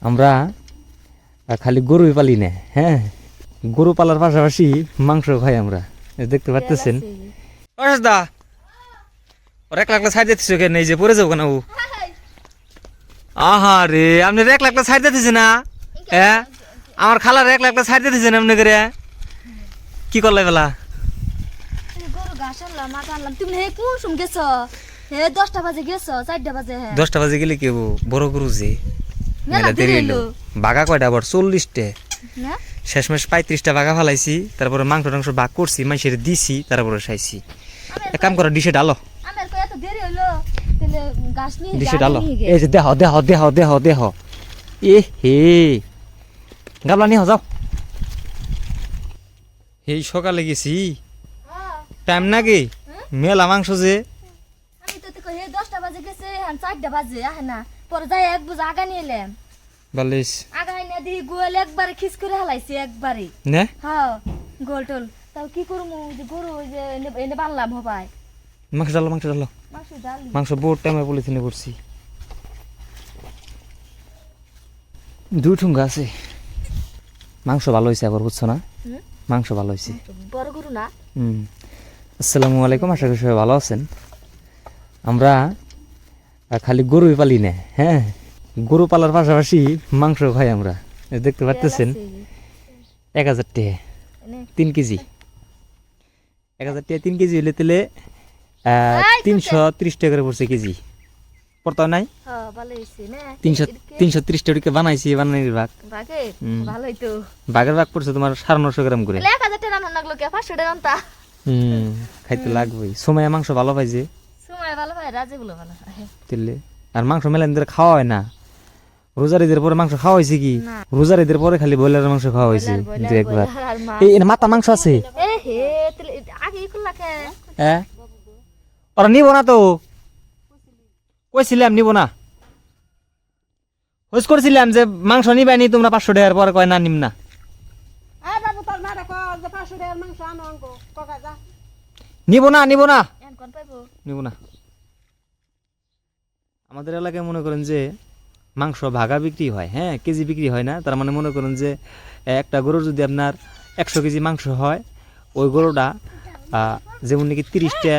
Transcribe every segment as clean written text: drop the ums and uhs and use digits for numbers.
আমরা খালি গরুই পালি না, হ্যাঁ গরু পালার পাশাপাশি মাংস খাই আমরা, দেখতে পাচ্ছেন। দা ওর 1 লাখ ছাড় দিতেছ কেন, এই যে পড়ে যাবো কেন ও? আহা রে, আপনি 1 লাখ ছাড় দিতেছে না? হ্যাঁ আমার খালার 1 লাখ ছাড় দিতেছেন আপনি করে, কি করলে বেলা? গরু ঘাস আনলাম, মাছ আনলাম। তুমি হে কোন সুম গেছ? হে 10টা বাজে গেছ, 4টা বাজে। হ্যাঁ 10টা বাজে গেলে কি হবো, বড় গরু যে মেলা দেরি হইলো। বাঘা কয়টা আবার 40টা, না শেষমেশ 35টা বাঘা ফালাইছি, তারপরে মাংস টাংস ভাগ করছি, মাইসের দিছি, তারপরে খাইছি। এক কাম করো, ডিশে ডালো, আমার কই এত দেরি হইলো, তাহলে ঘাস নিয়ে ডিশে ডালো। এই যে দেহ দেহ দেহ দেহ দেহ, এ হে গাবলা নিয়ে যাও। এই সকালে গেছি, টাইম নাকি মেলা মাংস যে। আমি তো কই হে 10টা বাজে গেছে, আর 4টা বাজে আহে না। পরে যাই এক বুঝ আগা নিয়ে এলাম, বালিশ আগা না দি গোল একবারে খিস করে হালাইছি একবারে। নে হ্যাঁ গোল টোল তাও কি করমু, যে গরু ওই যে এনে বানলাম হবাই। মাংস ডালো, মাংস ডালো, মাংস ডালি মাংস বহুত টাইমে পলিথিনে করছি, 2 ঠুঙ্গা আছে। মাংস ভালো হয়েছে আবার, বুঝছো না? মাংস ভালো হয়েছে। বড় গরু না? আসসালামু আলাইকুম, আশা করি সবাই ভালো আছেন। আমরা খালি গরুই পালি না, হ্যাঁ গরু পালার পাশাপাশি মাংস খাই আমরা, দেখতে পাচ্ছেন। 1000 টাকা 3 কেজি, 1000 টাকা 3 কেজি হইলে তাহলে 330 টাকা করে পড়ছে কেজি, পড়তা নাই? হ্যাঁ ভালো হইছে না। 330 টাকা বানাইছি, বানানির ভাগ বাগে ভালোই তো। বাগের ভাগ পড়ছে তোমার 950 গ্রাম করে। 1000 টাকা রান্না লাগলো কে 500 টাকা রান্তা। খাইতে লাগবেই, সময় মাংস ভালো পাইছে, সময় ভালো ভাই, রাজেগুলো ভালো হয় তেলে। আর মাংস মেলান ধরে খাওয়া হয় না, রোজার ঈদের পরে মাংস খাওয়া হয়েছে কি? রোজার ঈদের পরে খালি ব্রয়লারের মাংস খাওয়া হয়েছে দু একবার। এই মাথা মাংস আছে, এ হে তাহলে আগে ই করলা কে? হ্যাঁ ওরা নিব না তো, কইছিলাম নিব না, হোস করছিলাম যে মাংস নিবাইনি তোমরা 500 টাকার পরে, কয় না নিম না। নিব না নিব না এন কোন পাইবো? নিব না। আমাদের এলাকায় মনে করেন যে মাংস ভাগা বিক্রি হয়, হ্যাঁ কেজি বিক্রি হয় না। তার মানে মনে করেন যে একটা গরুর যদি আপনার 100 কেজি মাংস হয়, ওই গরুটা যেমন নাকি 30টা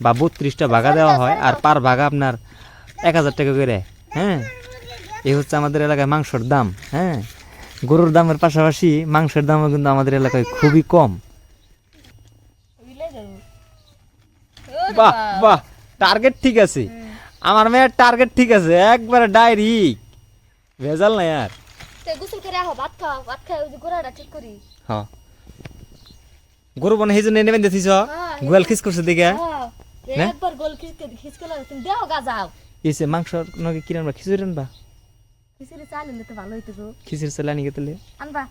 বা 32টা ভাগা দেওয়া হয়, আর পার ভাগা আপনার 1000 টাকা করে। হ্যাঁ এই হচ্ছে আমাদের এলাকায় মাংসের দাম। হ্যাঁ গরুর দামের পাশাপাশি মাংসের দামও কিন্তু আমাদের এলাকায় খুবই কম। বাহ বাহ, টার্গেট ঠিক আছে, আমার মেয়ের টার্গেট ঠিক আছে, একবারে ডাইরেক্ট, ভেজাল নাই আর। তে গোসল করে আহো, ভাত খাও, ভাত খাই ওই যে গোড়াটা ঠিক করি। হ্যাঁ গরু বনে সেই জন্য নেবেন দেখছিস, গোয়াল খিস করছে দিকে। হ্যাঁ একবার গোল খিস করে তুমি দেও গাজাও। এসে মাংস নাকি কিনে আনবা, খিচুড়ি আনবা? খিচুড়ি চালিলে তো ভালো হইতো গো। খিচুড়ি চালে আনি গেলে আনবা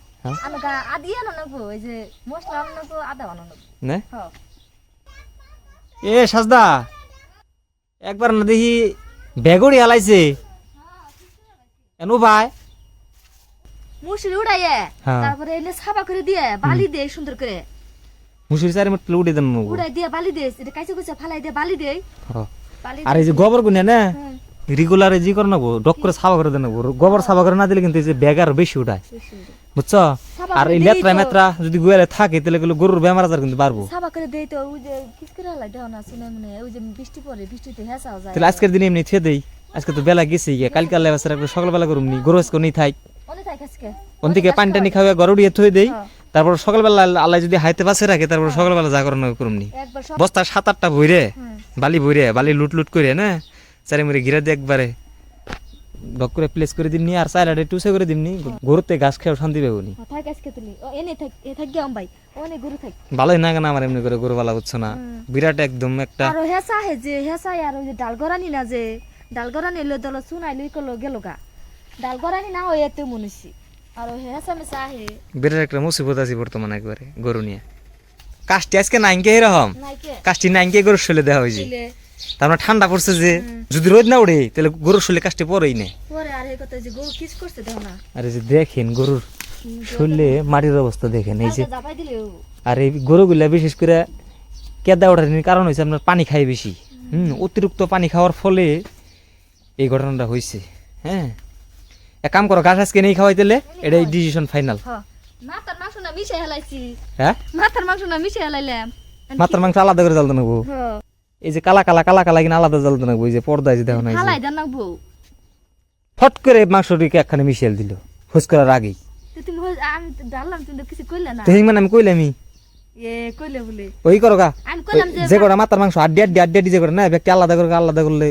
আনগা আদি আনো নাকবো, ওই যে মশলা আনো নাকবো, আদা আনো নাকবো না। হ্যাঁ এ সাজদা একবার না দেখি বেগুড়ি হালাইছে এনু ভাই, মুসুরি উড়াইয়ে হ্যাঁ। তারপরে এনে সাবা করে দিয়ে বালি দে সুন্দর করে, মুসুরি চারি মত উড়ে দেন নগো। উড়াই দিয়ে বালি দে, এটা কাইছে কইছে ফালাই দিয়ে বালি দে। বালি আর এই যে গোবর গুনে না রেগুলার জি করে নেবো, ডক করে সাবা করে দেন, গোবর সাবা করে না দিলে কিন্তু এই যে ব্যাগ আর বেশি উঠায়, বুঝছো? আর এই লেত্রা মেত্রা যদি গোয়ালে থাকে তাহলে গরুর বেমার আজার কিন্তু বাড়বো। সাবা করে দেই তো ওই যে কিস করে হালাই দাও না, শুনে মনে ওই যে বৃষ্টি পড়ে, বৃষ্টিতে হেসাও যায়। তাহলে আজকের দিনে এমনি থিয়ে দেই, আজকে তো বেলা গেছে গিয়ে, কালকে আল্লাহ বাসার সকালবেলা করুম নি, গরু আজকে নেই থাই, অনেক তাই কাজকে ওন থেকে পানি টানি খাওয়া গরু দিয়ে থুয়ে দেই, তারপর সকালবেলা আল্লাহ যদি হাইতে পাশে রাখে তারপর সকালবেলা যা করানো করুম নি। একবার সব বস্তা 7-8টা ভইরে বালি ভইরে বালি লুট লুট করে না চারি মুড়ি ঘিরে দিয়ে একবারে ডক করে প্লেস করে দিমনি, আর সাইডে টুসে করে দিমনি, গরুতে ঘাস খেয়ে শান্তি পাবো নি। থাক আজকে তুলি ও এনে থাক, এ থাক গিয়া ভাই অনেক গরু থাক ভালোই না কেন আমার এমনি করে গরু বালা বুঝছো না, বিরাট একদম একটা। আর হেসা হে যে হেসা আর ওই যে ডালগরানি না, যে ডালগরানি লই দল সুনাই লই কলো গেল গা, ডালগরানি না হয় এত মনুষ্য, আর হেসা মেসা হে বিরাট একটা মুসিবত আছে বর্তমানে একবারে গরু নিয়ে। কাশটি আজকে নাইনকে এরকম, নাইকে কাশটি নাইনকে গরু শৈলে দেওয়া হয়েছে, দিলে তার মানে ঠান্ডা পড়ছে যে, যদি রোদ না উড়ে তাহলে গরুর শৈলে কাশটি পরেই নেই। পরে আর হে কথা যে গরু কিস করছে দেখো না, আর এই যে দেখেন গরুর শৈলে মাটির অবস্থা দেখেন, এই যে জাপাই দিলে আর এই গরুগুলা বিশেষ করে কেদা ওঠার কারণ হয়েছে আপনার পানি খায় বেশি, অতিরিক্ত পানি খাওয়ার ফলে এই ঘটনাটা হয়েছে। হ্যাঁ এক কাম করো ঘাস আজকে নেই খাওয়াইতেলে এটাই ডিসিশন ফাইনাল। হ মাথার মাংস না মিশে হেলাইছি, হ্যাঁ মাথার মাংস না মিশে হেলাইলাম। মাথার মাংস আলাদা করে জ্বালতে নেবো, হ এই যে কালা কালা কালা কালা কিনা আলাদা জ্বালতে নেবো, এই যে পর্দায় যে দেখো না, এই যে হালাই দেন না বউ। ফট করে মাংসটিকে একখানে মিশিয়ে দিল হুস করার আগেই। তো তুমি আমি তো ডাললাম, তুমি তো কিছু কইলে না। তো হিং মানে আমি কইলামই এ কইলে বলে ওই করো গা, আমি কইলাম যে কটা মাথার মাংস আড্ডি আড্ডি আড্ডি আড্ডি যে করে না ব্যক্তি আলাদা করে আলাদা করলে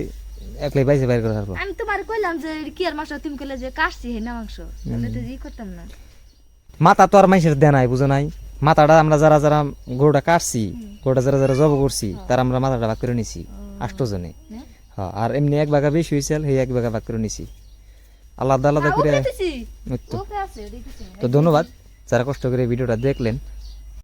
একলাই বাইসে বাইর করে পারবো। আমি তোমার কইলাম যে কি আর মাংস, তুমি কইলে যে কাটছি হে না মাংস, তাহলে তো ই করতাম না। মাথা তো আর মাইসের দেয় নাই, বুঝো নাই? মাথাটা আমরা যারা যারা গরুটা কাটছি, গরুটা যারা যারা জব করছি, তারা আমরা মাথাটা ভাগ করে নিছি 8 জনে। হ্যাঁ, আর এমনি এক ভাগা বেশি হয়েছিল, সেই এক ভাগা ভাগ করে নিছি আলাদা আলাদা করে। দেখতেছি ওই তো। ওকে আছে দেখতেছি। তো ধন্যবাদ যারা কষ্ট করে ভিডিওটা দেখলেন।